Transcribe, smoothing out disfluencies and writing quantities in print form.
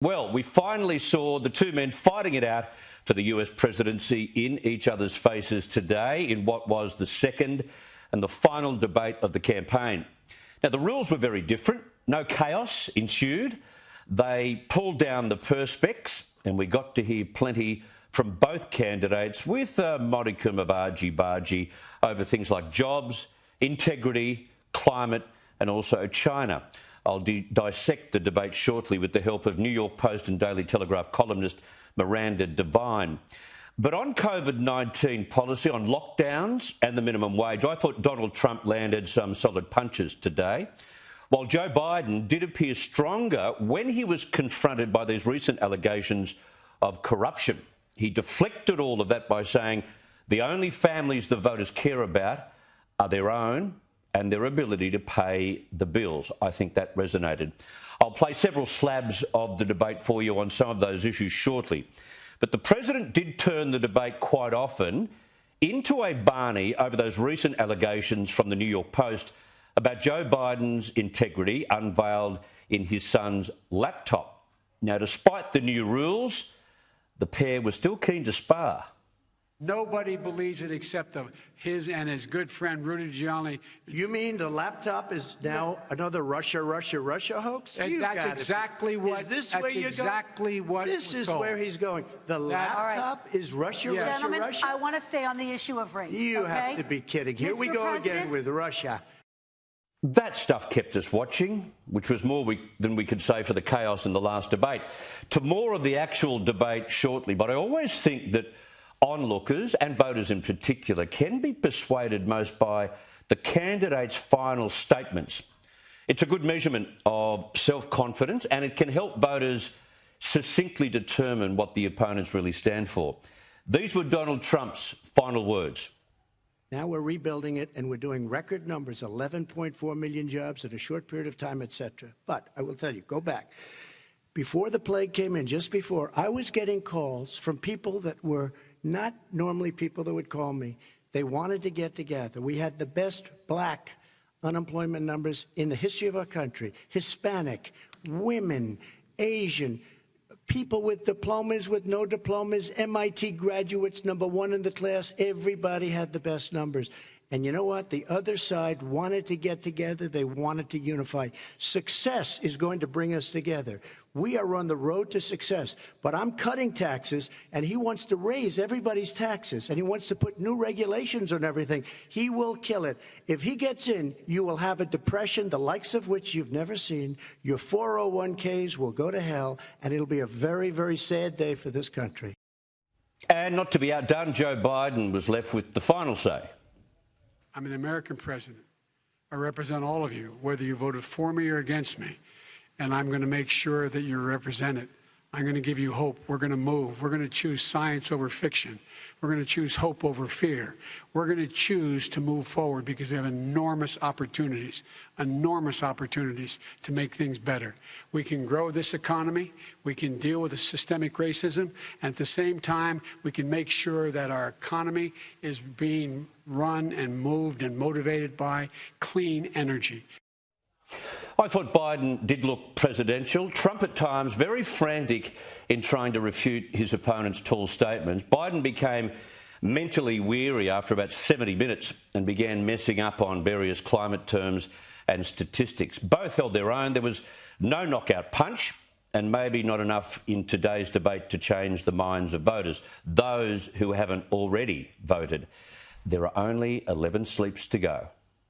Well, we finally saw the two men fighting it out for the US presidency in each other's faces today in what was the second and the final debate of the campaign. Now, the rules were very different. No chaos ensued. They pulled down the perspex and we got to hear plenty from both candidates with a modicum of argy-bargy over things like jobs, integrity, climate and also China. I'll dissect the debate shortly with the help of New York Post and Daily Telegraph columnist Miranda Devine. But on COVID-19 policy, on lockdowns and the minimum wage, I thought Donald Trump landed some solid punches today, while Joe Biden did appear stronger when he was confronted by these recent allegations of corruption. He deflected all of that by saying the only families the voters care about are their own and their ability to pay the bills. I think that resonated. I'll play several slabs of the debate for you on some of those issues shortly. But the president did turn the debate quite often into a barney over those recent allegations from the New York Post about Joe Biden's integrity unveiled in his son's laptop. Now, despite the new rules, the pair were still keen to spar. Nobody believes it except his and his good friend Rudy Giuliani. You mean the laptop is now another Russia hoax? That's exactly what. Is this that's where you're exactly going? what. This is told. Where he's going. The laptop is Russia, Gentlemen, Russia. I want to stay on the issue of race. You have to be kidding. Here we go again with Russia. That stuff kept us watching, which was more than we could say for the chaos in the last debate. To more of the actual debate shortly, but I always think that onlookers, and voters in particular, can be persuaded most by the candidates' final statements. It's a good measurement of self-confidence and it can help voters succinctly determine what the opponents really stand for. These were Donald Trump's final words. Now we're rebuilding it and we're doing record numbers, 11.4 million jobs in a short period of time, etc. But I will tell you, go back. Before the plague came in, just before, I was getting calls from people that were not normally people that would call me. They wanted to get together. We had the best black unemployment numbers in the history of our country. Hispanic, women, Asian, people with diplomas, with no diplomas, MIT graduates, #1 in the class. Everybody had the best numbers. And you know what? The other side wanted to get together. They wanted to unify. Success is going to bring us together. We are on the road to success. But I'm cutting taxes, and he wants to raise everybody's taxes, and he wants to put new regulations on everything. He will kill it. If he gets in, you will have a depression, the likes of which you've never seen. Your 401ks will go to hell, and it'll be a very, very sad day for this country. And not to be outdone, Joe Biden was left with the final say. I'm an American president. I represent all of you, whether you voted for me or against me. And I'm going to make sure that you're represented. I'm going to give you hope. We're going to move. We're going to choose science over fiction. We're going to choose hope over fear. We're going to choose to move forward because we have enormous opportunities to make things better. We can grow this economy. We can deal with the systemic racism. And at the same time, we can make sure that our economy is being run and moved and motivated by clean energy. I thought Biden did look presidential. Trump at times very frantic in trying to refute his opponent's tall statements. Biden became mentally weary after about 70 minutes and began messing up on various climate terms and statistics. Both held their own. There was no knockout punch and maybe not enough in today's debate to change the minds of voters, those who haven't already voted. There are only 11 sleeps to go.